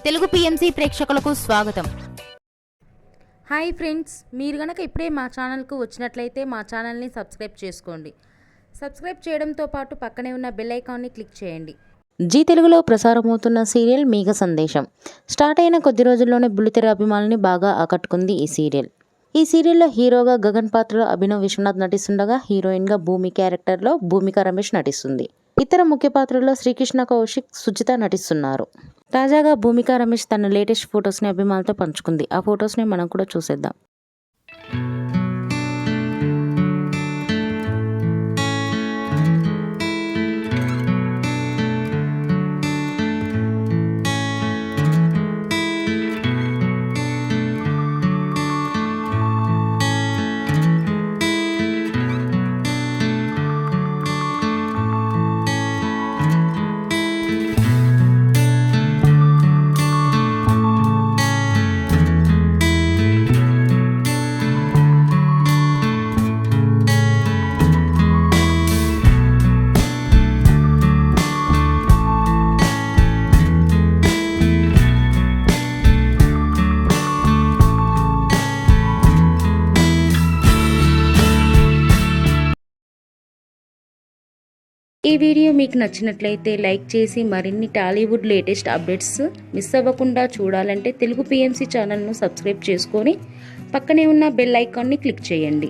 Telugu PMC ప్రేక్షకులకు స్వాగతం. Hi friends, మీరు గనక ఇప్పుడే మా ఛానల్కు వచ్చినట్లయితే మా ఛానల్ని సబ్స్క్రైబ్ చేసుకోండి. సబ్స్క్రైబ్ చేయడంతో పాటు పక్కనే ఉన్న బెల్ ఐకాన్ని క్లిక్ చేయండి. జీ తెలుగులో ప్రసారమవుతున్న సీరియల్ మేఘ సందేశం స్టార్ట్ అయిన కొద్ది రోజుల్లోనే బుల్లితెర అభిమానుల్ని బాగా ఆకట్టుకుంది ఈ సీరియల్. ఈ సీరియల్లో హీరోగా గగన్ పాత్రలో అభినవ్ విశ్వనాథ్ నటిస్తుండగా హీరోయిన్గా భూమి క్యారెక్టర్లో భూమిక రమేష్ నటిస్తుంది. ఇతర ముఖ్య పాత్రల్లో శ్రీకృష్ణ కౌశిక్, సుజిత నటిస్తున్నారు. తాజాగా భూమిక రమేష్ తన లేటెస్ట్ ఫొటోస్ని అభిమానులతో పంచుకుంది. ఆ ఫొటోస్ని మనం కూడా చూసేద్దాం. ఈ వీడియో మీకు నచ్చినట్లయితే లైక్ చేసి మరిన్ని టాలీవుడ్ లేటెస్ట్ అప్డేట్స్ మిస్ అవ్వకుండా చూడాలంటే తెలుగు పిఎంసి ఛానల్ను సబ్స్క్రైబ్ చేసుకొని పక్కనే ఉన్న బెల్ ఐకాన్ని క్లిక్ చేయండి.